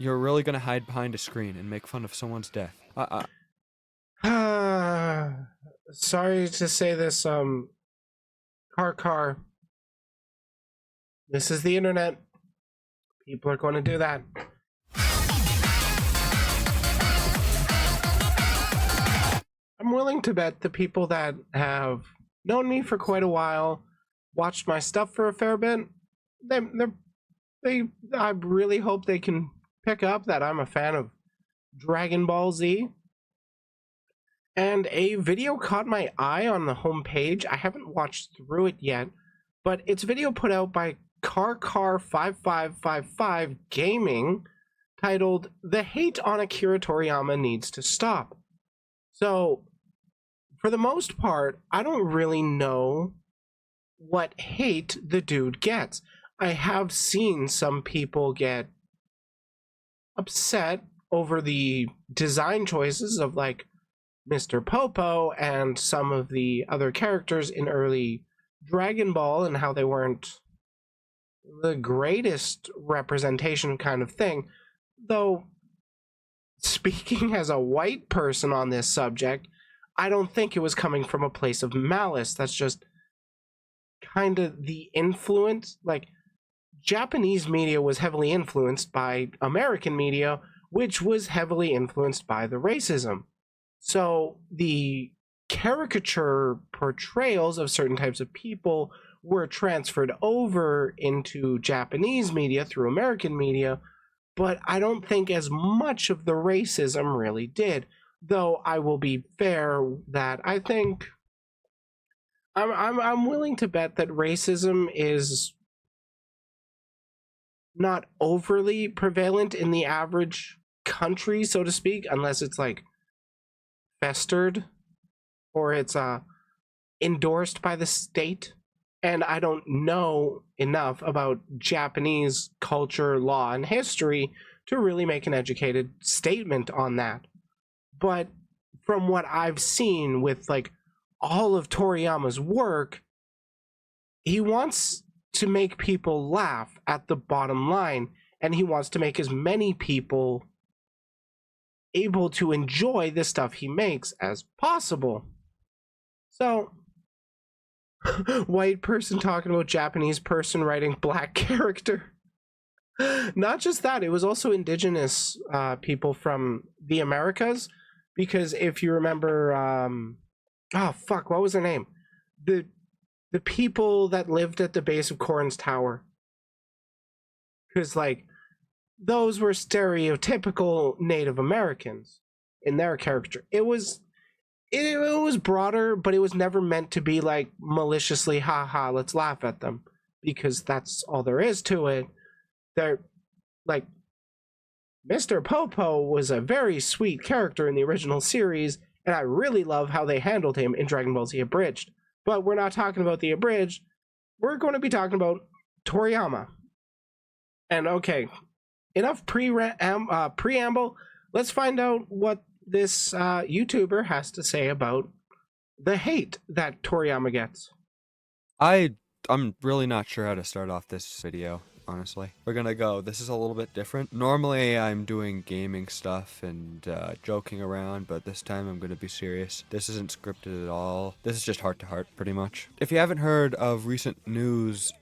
You're really gonna hide behind a screen and make fun of someone's death? Sorry to say this, car. This is the internet. People are going to do that. I'm willing to bet the people that have known me for quite a while, watched my stuff for a fair bit, they I really hope they can pick up that I'm a fan of Dragon Ball Z. And a video caught my eye on the homepage. I haven't watched through it yet, but it's a video put out by Car5555 Gaming titled "The Hate on Akira Toriyama Needs to Stop." So, for the most part, I don't really know what hate the dude gets. I have seen some people get upset over the design choices of like Mr. Popo and some of the other characters in early Dragon Ball and how they weren't the greatest representation kind of thing. Though, speaking as a white person on this subject, I don't think it was coming from a place of malice. That's just kind of the influence. Like, Japanese media was heavily influenced by American media, which was heavily influenced by the racism. So the caricature portrayals of certain types of people were transferred over into Japanese media through American media, but I don't think as much of the racism really did. Though I will be fair that I think I'm willing to bet that racism is not overly prevalent in the average country, so to speak, unless it's like festered or it's endorsed by the state. And I don't know enough about Japanese culture, law, and history to really make an educated statement on that. But from what I've seen with like all of Toriyama's work, he wants to make people laugh at the bottom line, and he wants to make as many people able to enjoy the stuff he makes as possible. So, white person talking about Japanese person writing black character. Not just that, it was also indigenous people from the Americas, because if you remember, oh fuck, what was their name? The people that lived at the base of Corrin's Tower. Because, like, those were stereotypical Native Americans in their caricature. It was broader, but it was never meant to be like maliciously, haha, let's laugh at them, because that's all there is to it. They're like, Mr. Popo was a very sweet character in the original series, and I really love how they handled him in Dragon Ball Z Abridged. But we're not talking about the Abridged. We're going to be talking about Toriyama. And okay, enough preamble. Let's find out what this YouTuber has to say about the hate that Toriyama gets. I'm really not sure how to start off this video, honestly. We're gonna go. This is a little bit different. Normally I'm doing gaming stuff and joking around, but this time I'm gonna be serious. This isn't scripted at all. This is just heart to heart, pretty much. If you haven't heard of recent news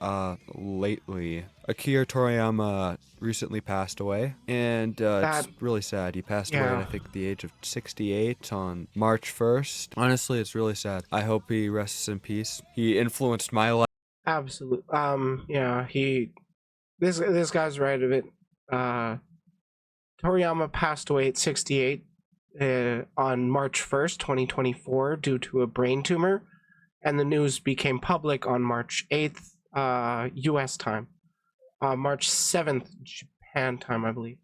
lately, Akira Toriyama recently passed away, and it's really sad. He passed away at, I think, the age of 68 on March 1st. Honestly, it's really sad. I hope he rests in peace. He influenced my life. Absolutely. Yeah, this guy's right of it. Toriyama passed away at 68 on March 1st, 2024 due to a brain tumor, and the news became public on March 8th, US time. March 7th, Japan time, I believe.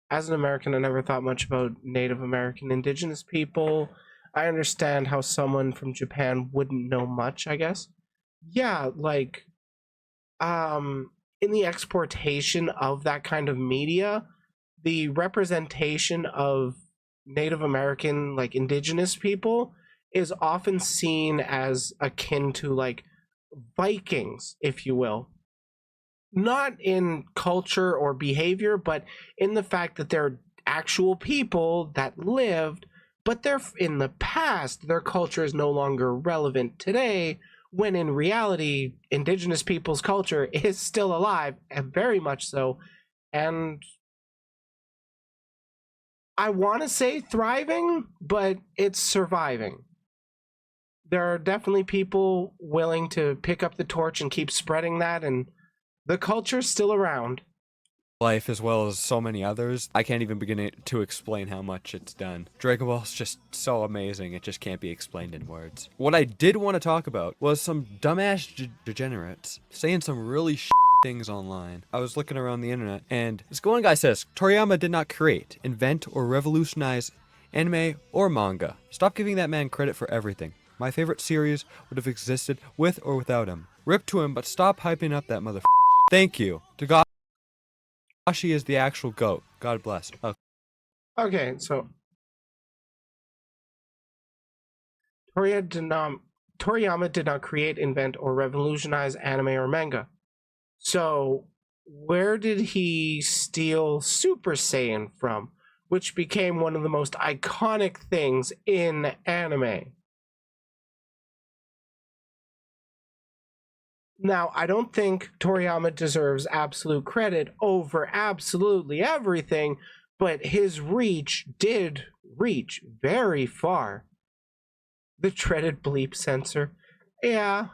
As an American, I never thought much about Native American indigenous people. I understand how someone from Japan wouldn't know much, I guess. Yeah, like, in the exportation of that kind of media, the representation of Native American, like, indigenous people is often seen as akin to, like, Vikings, if you will. not in culture or behavior, but in the fact that they're actual people that lived, but they're in the past. Their culture is no longer relevant today, when in reality, indigenous people's culture is still alive, and very much so. And I want to say thriving, but it's surviving. There are definitely people willing to pick up the torch and keep spreading that, and the culture's still around. Life as well as so many others. I can't even begin to explain how much it's done. Dragon Ball's just so amazing, it just can't be explained in words. What I did want to talk about was some dumbass degenerates saying some really things online. I was looking around the internet, and this one guy says, Toriyama did not create, invent, or revolutionize anime or manga. Stop giving that man credit for everything. My favorite series would have existed with or without him. Rip to him, but stop hyping up that mother. Thank you. Takashi is the actual GOAT. God bless. Okay. Okay, so Toriyama did not create, invent, or revolutionize anime or manga. So, where did he steal Super Saiyan from, which became one of the most iconic things in anime? Now, I don't think Toriyama deserves absolute credit over absolutely everything, but his reach did reach very far. The treaded bleep sensor. Yeah,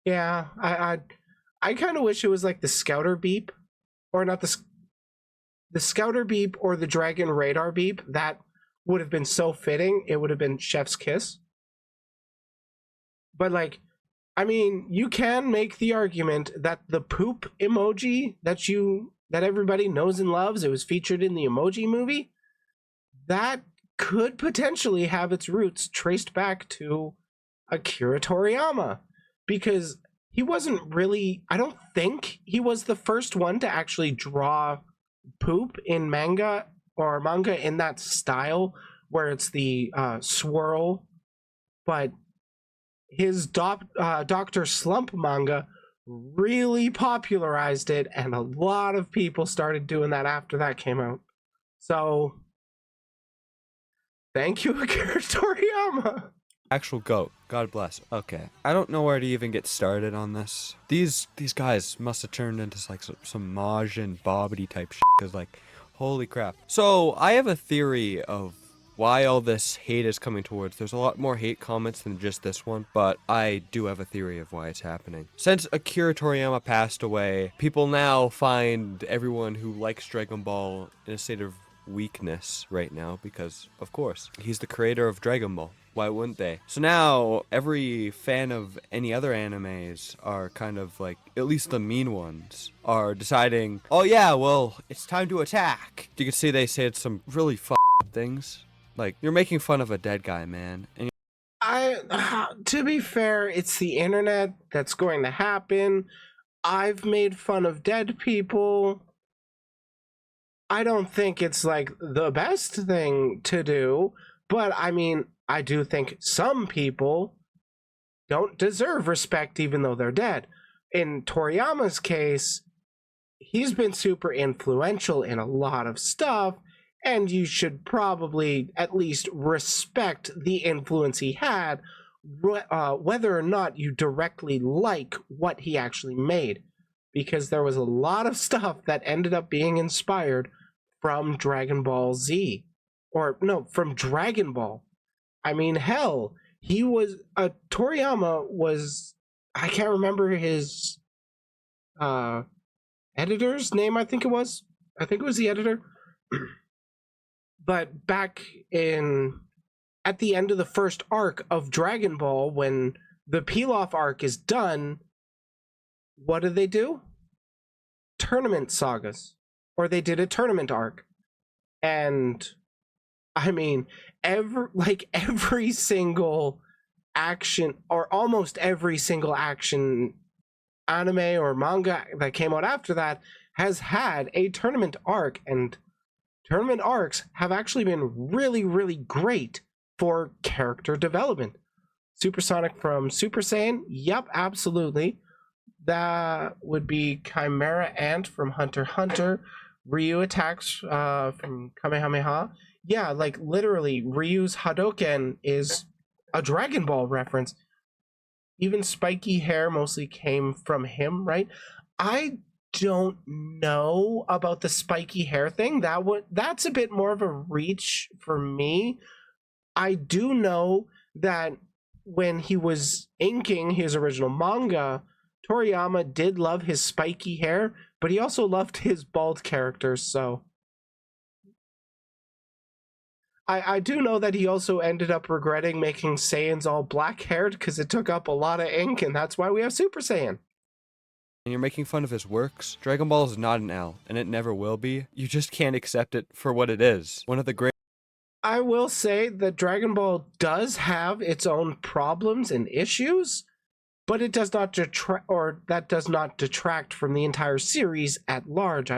yeah. I kind of wish it was like the Scouter beep, or not the Scouter beep or the Dragon Radar beep. That would have been so fitting. It would have been Chef's Kiss. But like, I mean, you can make the argument that the poop emoji that everybody knows and loves, it was featured in the Emoji movie, that could potentially have its roots traced back to Akira Toriyama, because he wasn't really, I don't think he was the first one to actually draw poop in manga in that style where it's the swirl, but his Dr. Slump manga really popularized it, and a lot of people started doing that after that came out. So, thank you, Akira Toriyama. Actual GOAT. God bless. Okay. I don't know where to even get started on this. These guys must have turned into like some Majin Bobbity type shit, cause like, holy crap. So I have a theory of why all this hate is coming towards. There's a lot more hate comments than just this one, but I do have a theory of why it's happening. Since Akira Toriyama passed away, people now find everyone who likes Dragon Ball in a state of weakness right now because, of course, he's the creator of Dragon Ball. Why wouldn't they? So now every fan of any other animes are kind of like, at least the mean ones, are deciding, oh yeah, well, it's time to attack. You can see they said some really things. Like, you're making fun of a dead guy, man. And To be fair, it's the internet. That's going to happen. I've made fun of dead people. I don't think it's like the best thing to do, but I mean, I do think some people don't deserve respect even though they're dead. In Toriyama's case, he's been super influential in a lot of stuff, and you should probably at least respect the influence he had, whether or not you directly like what he actually made, because there was a lot of stuff that ended up being inspired from Dragon Ball Z, or no, from Dragon Ball. I mean, hell, he was Toriyama was, I can't remember his editor's name. I think it was the editor. But back at the end of the first arc of Dragon Ball, when the Pilaf arc is done, what do they do? Tournament sagas. Or they did a tournament arc. And I mean, every single action, or almost every single action anime or manga that came out after that has had a tournament arc, and tournament arcs have actually been really, really great for character development. Supersonic from Super Saiyan, yep, absolutely. that would be Chimera Ant from Hunter x Hunter. Ryu attacks from Kamehameha. Yeah, like literally, Ryu's Hadoken is a Dragon Ball reference. Even spiky hair mostly came from him, right? I don't know about the spiky hair thing. That's a bit more of a reach for me. I do know that when he was inking his original manga, Toriyama did love his spiky hair, but he also loved his bald characters, so I do know that he also ended up regretting making Saiyans all black haired because it took up a lot of ink, and that's why we have Super Saiyan. And you're making fun of his works. Dragon Ball is not an L, and it never will be. You just can't accept it for what it is. One of the great. I will say that Dragon Ball does have its own problems and issues, but it does not detract from the entire series at large.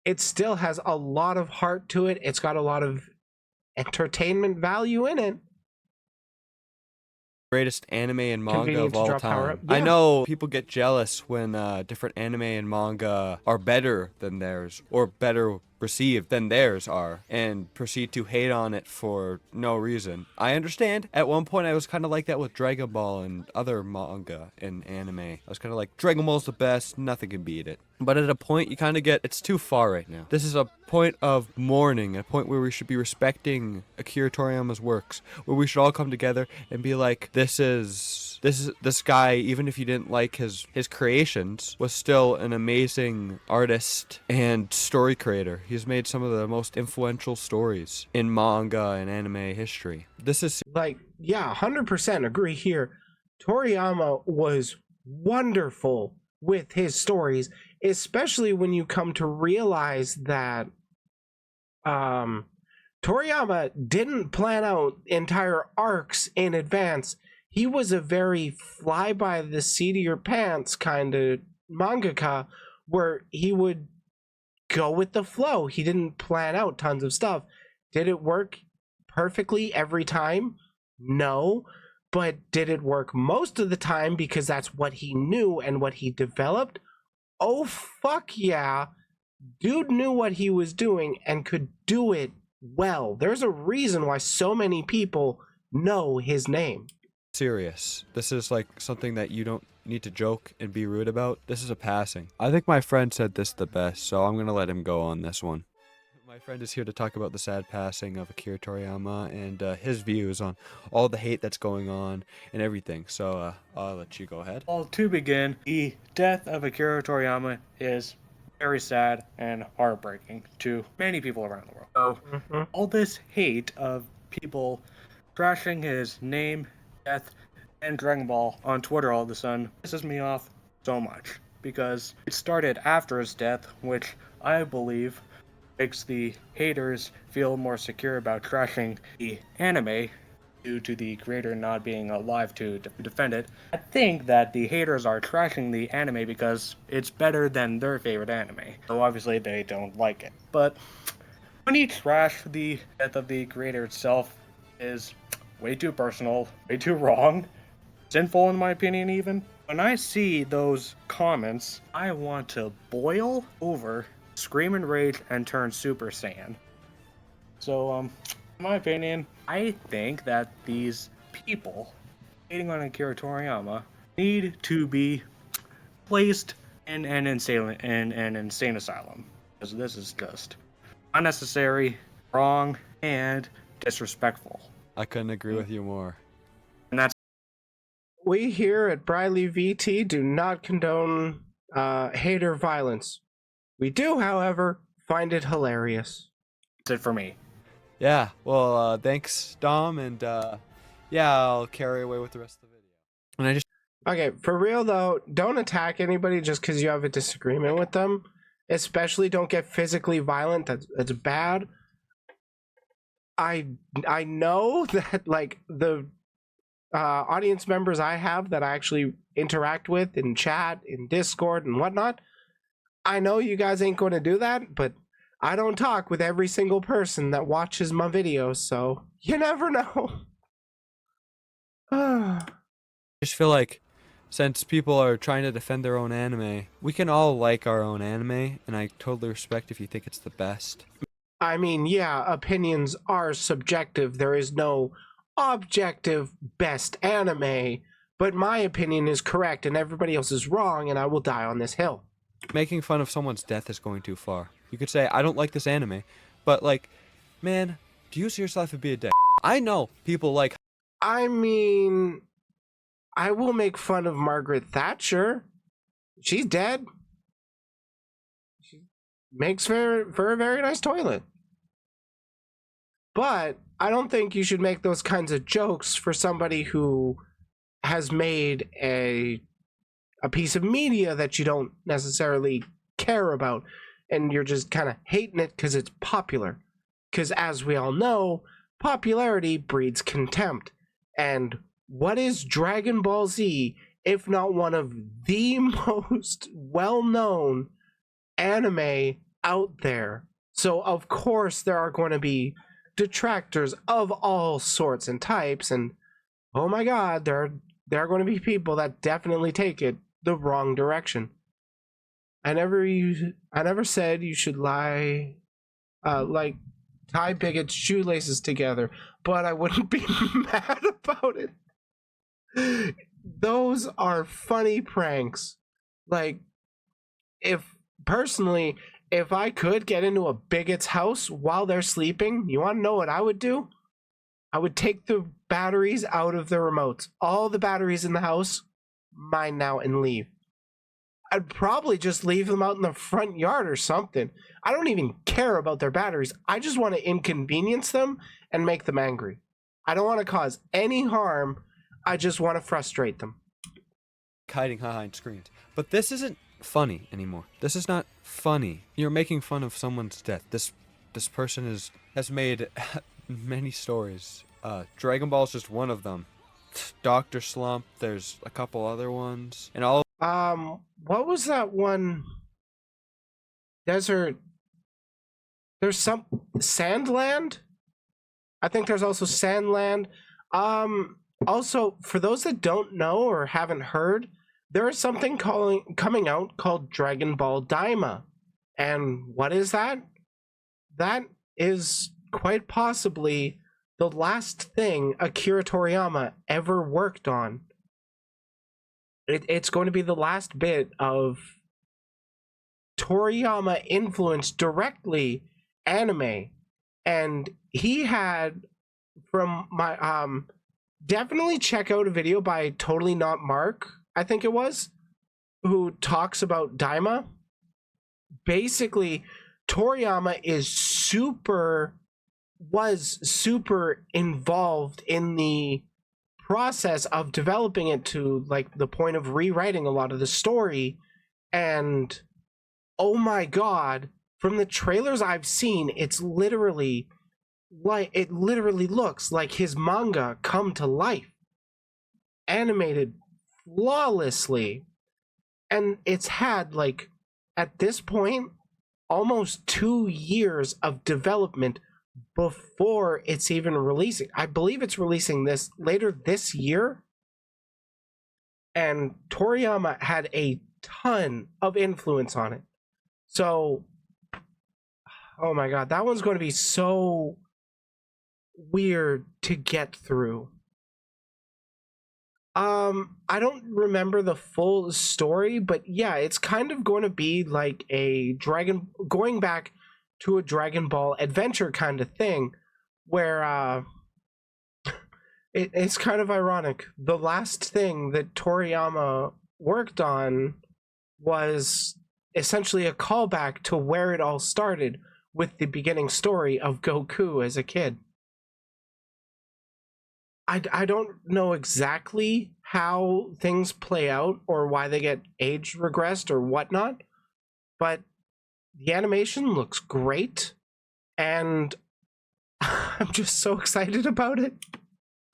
It still has a lot of heart to it. It's got a lot of entertainment value in it. Greatest anime and manga Convenient of to all draw power time. up. I Yeah. know people get jealous when different anime and manga are better than theirs or better received than theirs are and proceed to hate on it for no reason. I understand. At one point I was kind of like that with Dragon Ball and other manga and anime. I was kind of like, Dragon Ball's the best, nothing can beat it. But at a point you kind of get, it's too far right now. This is a point of mourning, a point where we should be respecting Akira Toriyama's works, where we should all come together and be like, this guy, even if you didn't like his creations, was still an amazing artist and story creator. He's made some of the most influential stories in manga and anime history. This is Like, yeah, 100% agree here. Toriyama was wonderful with his stories, especially when you come to realize that Toriyama didn't plan out entire arcs in advance. He was a very fly by the seat of your pants kind of mangaka where he would go with the flow. He didn't plan out tons of stuff. Did it work perfectly every time? No. But did it work most of the time because that's what he knew and what he developed? Oh, fuck yeah. Dude knew what he was doing and could do it well. There's a reason why so many people know his name. serious. This is like something that you don't need to joke and be rude about. This is a passing. I think my friend said this the best, so I'm gonna let him go on this one. My friend is here to talk about the sad passing of Akira Toriyama and his views on all the hate that's going on and everything. So I'll let you go ahead. Well, to begin, the death of Akira Toriyama is very sad and heartbreaking to many people around the world. So, all this hate of people trashing his name, death, and Dragon Ball on Twitter all of a sudden pisses me off so much. Because it started after his death, which I believe makes the haters feel more secure about trashing the anime due to the creator not being alive to defend it. I think that the haters are trashing the anime because it's better than their favorite anime. So obviously they don't like it. But when you trash the death of the creator itself is way too personal, way too wrong, sinful in my opinion even. When I see those comments, I want to boil over, scream in rage, and turn Super Saiyan. So, in my opinion, I think that these people hating on Akira Toriyama need to be placed in an insane asylum. Because this is just unnecessary, wrong, and disrespectful. I couldn't agree with you more. And that's We here at Briley VT do not condone hater violence. We do, however, find it hilarious. it for me. Yeah, well, thanks, Dom, and yeah, I'll carry away with the rest of the video. And I just Okay, for real though, don't attack anybody just because you have a disagreement with them. Especially don't get physically violent. That's bad. I know that like the audience members I have that I actually interact with in chat, in Discord, and whatnot. I know you guys ain't going to do that, but I don't talk with every single person that watches my videos, so you never know. just feel like since people are trying to defend their own anime, we can all like our own anime, and I totally respect if you think it's the best. I mean, yeah, opinions are subjective. There is no objective best anime, but my opinion is correct and everybody else is wrong, and I will die on this hill. Making fun of someone's death is going too far. You could say, I don't like this anime, but like, man, do you seriously have to be a dick? I know people like. I mean, I will make fun of Margaret Thatcher. She's dead. She makes for a very nice toilet. But I don't think you should make those kinds of jokes for somebody who has made a piece of media that you don't necessarily care about, and you're just kind of hating it because it's popular. Because as we all know, popularity breeds contempt. And what is Dragon Ball Z if not one of the most well-known anime out there? So of course there are going to be detractors of all sorts and types, and oh my god, there are going to be people that definitely take it the wrong direction. I never said you should lie, like tie bigots' shoelaces together, but I wouldn't be mad about it. Those are funny pranks. Like, if personally, if I could get into a bigot's house while they're sleeping, you want to know what I would do? I would take the batteries out of the remotes. All the batteries in the house, mine now, and leave. I'd probably just leave them out in the front yard or something. I don't even care about their batteries. I just want to inconvenience them and make them angry. I don't want to cause any harm. I just want to frustrate them. Hiding behind screens. But this isn't funny anymore. This is not funny. You're making fun of someone's death. This person has made many stories. Dragon Ball is just one of them. Dr. Slump, there's a couple other ones. And all what was that one? There's some Sandland? I think there's also Sandland. Also, for those that don't know or haven't heard, there is something coming out called Dragon Ball Daima. And what is that? That is quite possibly the last thing Akira Toriyama ever worked on. It's going to be the last bit of Toriyama influenced directly anime. And he had, from my definitely check out a video by Totally Not Mark, I think it was, who talks about Daima. Basically, Toriyama was super involved in the process of developing it to like the point of rewriting a lot of the story. And oh my god, from the trailers I've seen, it literally looks like his manga come to life, animated flawlessly. And it's had, like, at this point, almost 2 years of development before it's even releasing. I believe it's releasing this later this year. And Toriyama had a ton of influence on it. So, oh my god, that one's going to be so weird to get through. I don't remember the full story, but yeah, it's kind of going to be like going back to a Dragon Ball adventure kind of thing, where it's kind of ironic. The last thing that Toriyama worked on was essentially a callback to where it all started with the beginning story of Goku as a kid. I don't know exactly how things play out or why they get age regressed or whatnot, but the animation looks great, and I'm just so excited about it.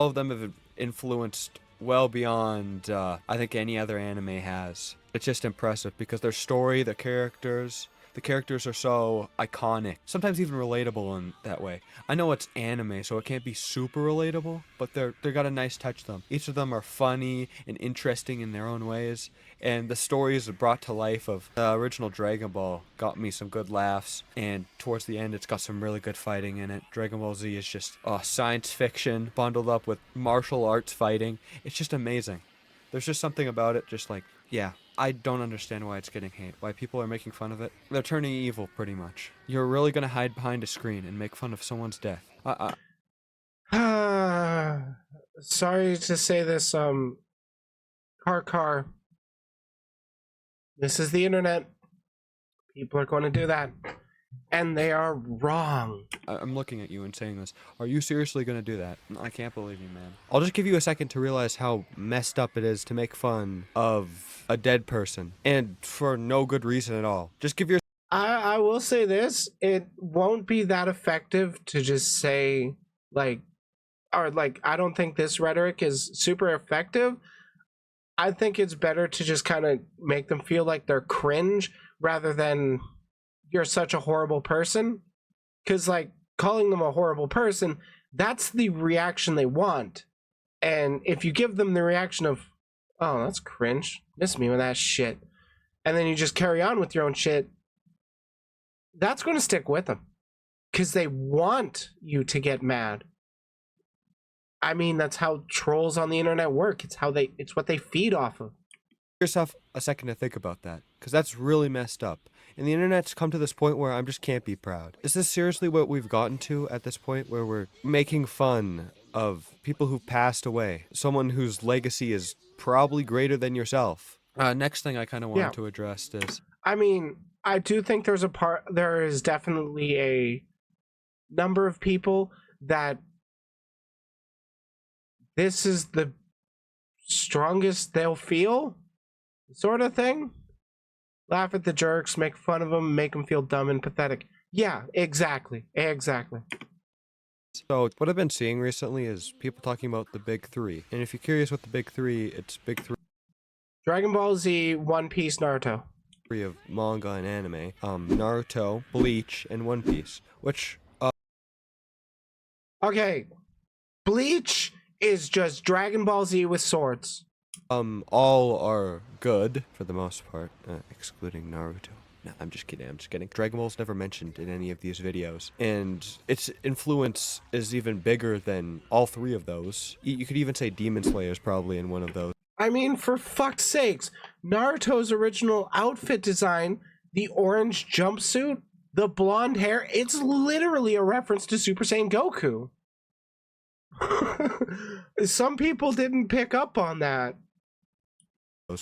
of them have influenced well beyond I think any other anime has. It's just impressive because their story, their characters, The characters are so iconic, sometimes even relatable in that way. I know it's anime, so it can't be super relatable, but they got a nice touch to them. Each of them are funny and interesting in their own ways, and the stories brought to life of the original Dragon Ball got me some good laughs, and towards the end it's got some really good fighting in it. Dragon Ball Z is just science fiction bundled up with martial arts fighting. It's just amazing. There's just something about it, just like, yeah, I don't understand why it's getting hate, why people are making fun of it. They're turning evil, pretty much. You're really gonna hide behind a screen and make fun of someone's death. Sorry to say this, car. This is the internet. People are going to do that. And they are wrong. I'm looking at you and saying this. Are you seriously going to do that? I can't believe you, man. I'll just give you a second to realize how messed up it is to make fun of a dead person. And for no good reason at all. Just give your... I will say this. It won't be that effective to just say, like, I don't think this rhetoric is super effective. I think it's better to just kind of make them feel like they're cringe rather than... you're such a horrible person, because like calling them a horrible person, that's the reaction they want. And if you give them the reaction of, oh, that's cringe, miss me with that shit, and then you just carry on with your own shit, that's going to stick with them because they want you to get mad. I mean, that's how trolls on the internet work. It's what they feed off of. Give yourself a second to think about that, because that's really messed up. And the internet's come to this point where I just can't be proud. Is this seriously what we've gotten to at this point, where we're making fun of people who've passed away? Someone whose legacy is probably greater than yourself. Next thing I kind of wanted to address is... I mean, I do think there is definitely a number of people that this is the strongest they'll feel, sort of thing. Laugh at the jerks, make fun of them, make them feel dumb and pathetic. Yeah, exactly. So what I've been seeing recently is people talking about the big three. And if you're curious what the big three, it's big three. Dragon Ball Z, One Piece, Naruto. Of manga and anime. Naruto, Bleach, and One Piece. Which, Okay. Bleach is just Dragon Ball Z with swords. all are good for the most part, excluding Naruto. No, I'm just kidding. Dragon Ball's never mentioned in any of these videos, and its influence is even bigger than all three of those. You could even say Demon Slayer's probably in one of those. I mean, for fuck's sakes, Naruto's original outfit design, the orange jumpsuit, the blonde hair, it's literally a reference to Super Saiyan Goku. Some people didn't pick up on that.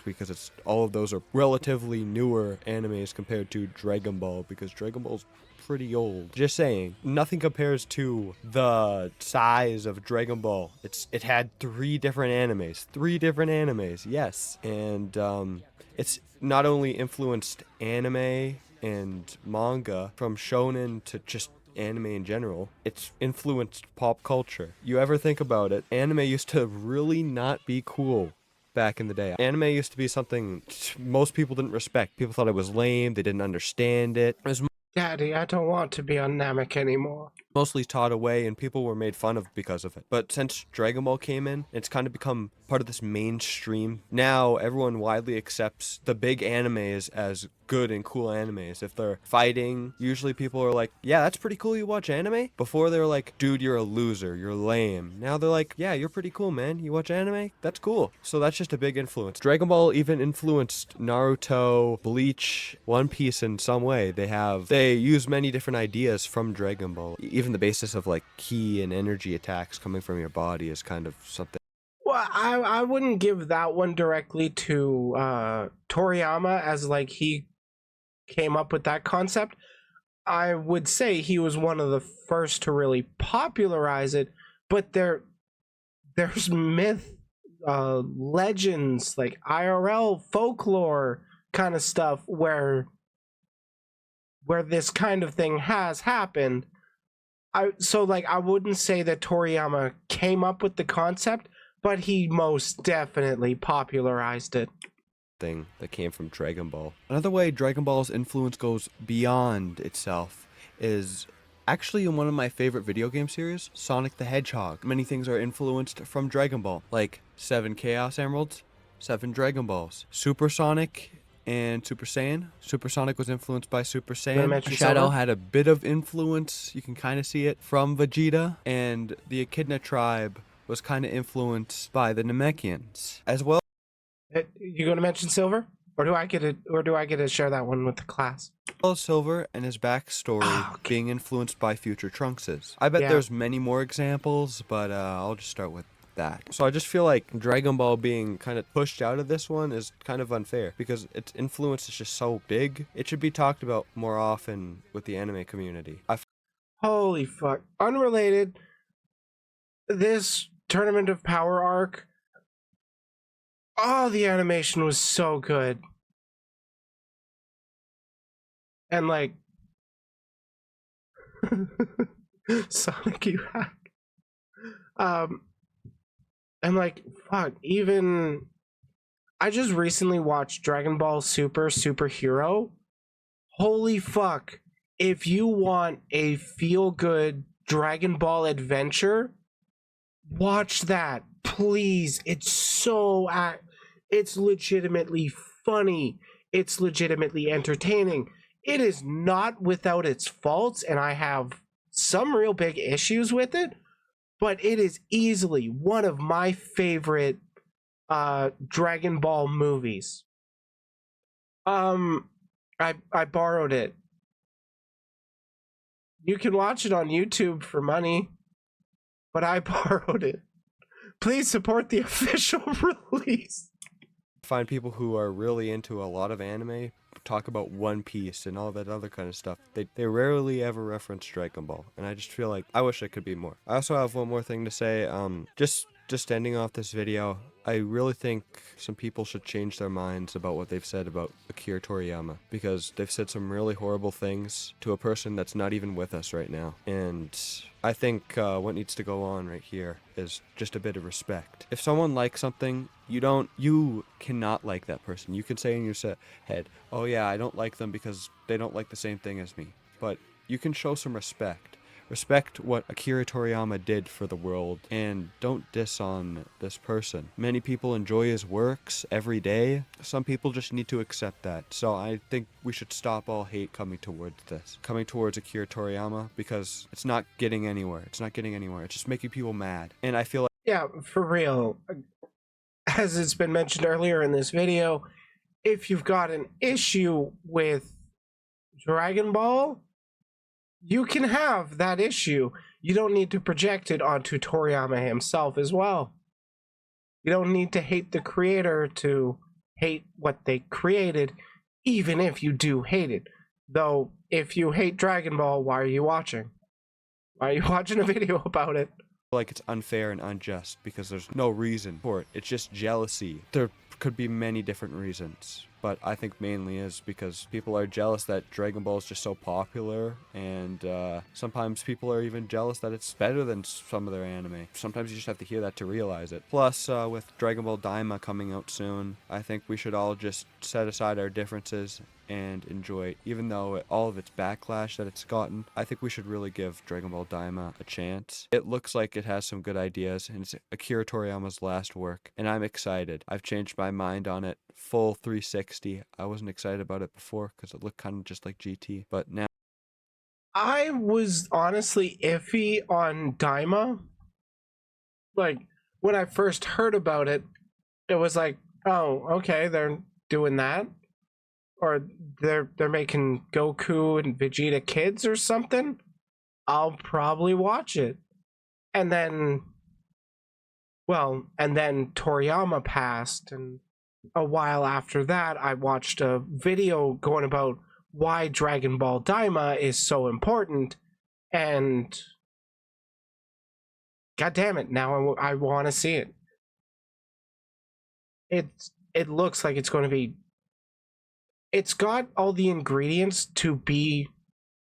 Because all of those are relatively newer animes compared to Dragon Ball, because Dragon Ball's pretty old. Just saying, nothing compares to the size of Dragon Ball. It had three different animes, yes. And it's not only influenced anime and manga from shonen to just anime in general, it's influenced pop culture. You ever think about it, anime used to really not be cool back in the day. Anime used to be something most people didn't respect. People thought it was lame, they didn't understand it. It was Daddy, I don't want to be on Namek anymore. mostly taught away, and people were made fun of because of it. But since Dragon Ball came in, it's kind of become part of this mainstream. Now everyone widely accepts the big animes as good and cool animes. If they're fighting, usually people are like, yeah, that's pretty cool, you watch anime? Before they were like, dude, you're a loser, you're lame. Now they're like, yeah, you're pretty cool, man, you watch anime? That's cool. So that's just a big influence. Dragon Ball even influenced Naruto, Bleach, One Piece in some way. They use many different ideas from Dragon Ball. Even the basis of like ki and energy attacks coming from your body is kind of something. Well, I wouldn't give that one directly to Toriyama, as like he came up with that concept. I would say he was one of the first to really popularize it, but there's myth, legends, like IRL folklore kind of stuff where this kind of thing has happened. I wouldn't say that Toriyama came up with the concept, but he most definitely popularized it. thing that came from Dragon Ball. Another way Dragon Ball's influence goes beyond itself is actually in one of my favorite video game series, Sonic the Hedgehog. Many things are influenced from Dragon Ball, like 7 Chaos Emeralds, 7 Dragon Balls, Super Sonic, and Super Saiyan. Super Sonic was influenced by Super Saiyan. Shadow Silver? had a bit of influence, you can kind of see it, from Vegeta, and the Echidna tribe was kind of influenced by the Namekians as well. You going to mention Silver, or do I get it? Or do I get to share that one with the class? Well, Silver and his backstory Okay. being influenced by future Trunkses. I bet Yeah. there's many more examples, but I'll just start with that. So I just feel like Dragon Ball being kind of pushed out of this one is kind of unfair because its influence is just so big. It should be talked about more often with the anime community. Holy fuck! Unrelated. This Tournament of Power arc. Oh, the animation was so good. And like Sonic, you hack. And like fuck, even I just recently watched Dragon Ball Superhero. Holy fuck. If you want a feel good Dragon Ball adventure, watch that. Please. It's legitimately funny. It's legitimately entertaining. It is not without its faults, and I have some real big issues with it, but it is easily one of my favorite Dragon Ball movies. I borrowed it. You can watch it on YouTube for money, but I borrowed it. Please support the official release. Find people who are really into a lot of anime talk about One Piece and all that other kind of stuff. They rarely ever reference Dragon Ball, and I just feel like I wish it could be more. I also have one more thing to say. Just ending off this video, I really think some people should change their minds about what they've said about Akira Toriyama, because they've said some really horrible things to a person that's not even with us right now. And I think what needs to go on right here is just a bit of respect. If someone likes something, you cannot like that person. You can say in your head, oh yeah, I don't like them because they don't like the same thing as me. But you can show some respect. Respect what Akira Toriyama did for the world, and don't diss on this person. Many people enjoy his works every day. Some people just need to accept that. So I think we should stop all hate coming towards Akira Toriyama, because it's not getting anywhere. It's just making people mad. And I feel like, Yeah, for real. As it's been mentioned earlier in this video, if you've got an issue with Dragon Ball, you can have that issue. You don't need to project it onto Toriyama himself as well. You don't need to hate the creator to hate what they created, even if you do hate it. Though, if you hate Dragon Ball, why are you watching? Why are you watching a video about it? like it's unfair and unjust because there's no reason for it. It's just jealousy. There could be many different reasons, but I think mainly is because people are jealous that Dragon Ball is just so popular, and sometimes people are even jealous that it's better than some of their anime. Sometimes you just have to hear that to realize it. Plus, with Dragon Ball Daima coming out soon, I think we should all just set aside our differences and enjoy it. Even though all of its backlash that it's gotten, I think we should really give Dragon Ball Daima a chance. It looks like it has some good ideas, and it's Akira Toriyama's last work, and I'm excited. I've changed my mind on it full 360. I wasn't excited about it before because it looked kind of just like GT, but now I was honestly iffy on Daima. Like, when I first heard about it, it was like, oh, okay, they're doing that. Or they're making Goku and Vegeta kids or something. I'll probably watch it. And then Toriyama passed, and a while after that I watched a video going about why Dragon Ball Daima is so important, and god damn it, now I want to see it. It looks like it's going to be, it's got all the ingredients to be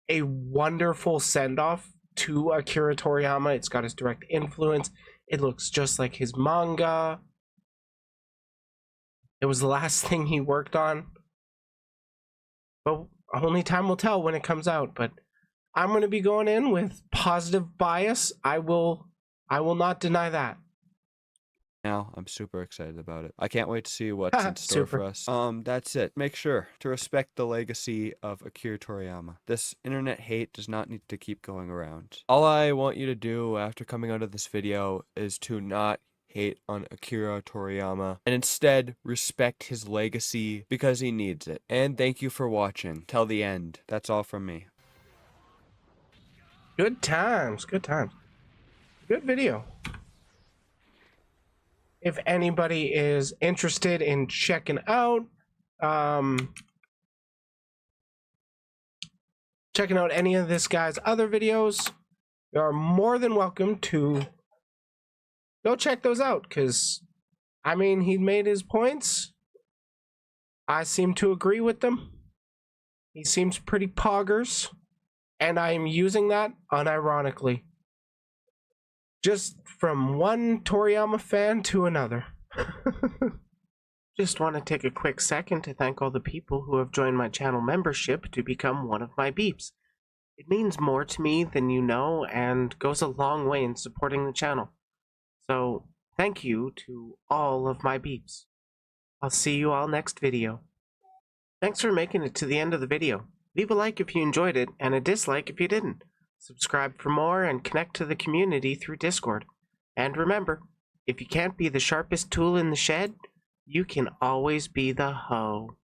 a wonderful send-off to Akira Toriyama. It's got his direct influence. It looks just like his manga. It was the last thing he worked on. But only time will tell when it comes out. But I'm going to be going in with positive bias. I will not deny that. Now I'm super excited about it. I can't wait to see what's in store for Super. us. That's it. Make sure to respect the legacy of Akira Toriyama. This internet hate does not need to keep going around. All I want you to do after coming out of this video is to not hate on Akira Toriyama and instead respect his legacy because he needs it. And thank you for watching till the end. That's all from me. Good times. Good times. Good video. If anybody is interested in checking out any of this guy's other videos, you are more than welcome to go check those out, because I mean, he made his points. I seem to agree with them. He seems pretty poggers, and I am using that unironically. Just from one Toriyama fan to another. Just want to take a quick second to thank all the people who have joined my channel membership to become one of my beeps. It means more to me than you know and goes a long way in supporting the channel. So, thank you to all of my beeps. I'll see you all next video. Thanks for making it to the end of the video. Leave a like if you enjoyed it and a dislike if you didn't. Subscribe for more and connect to the community through Discord. And remember, if you can't be the sharpest tool in the shed, you can always be the hoe.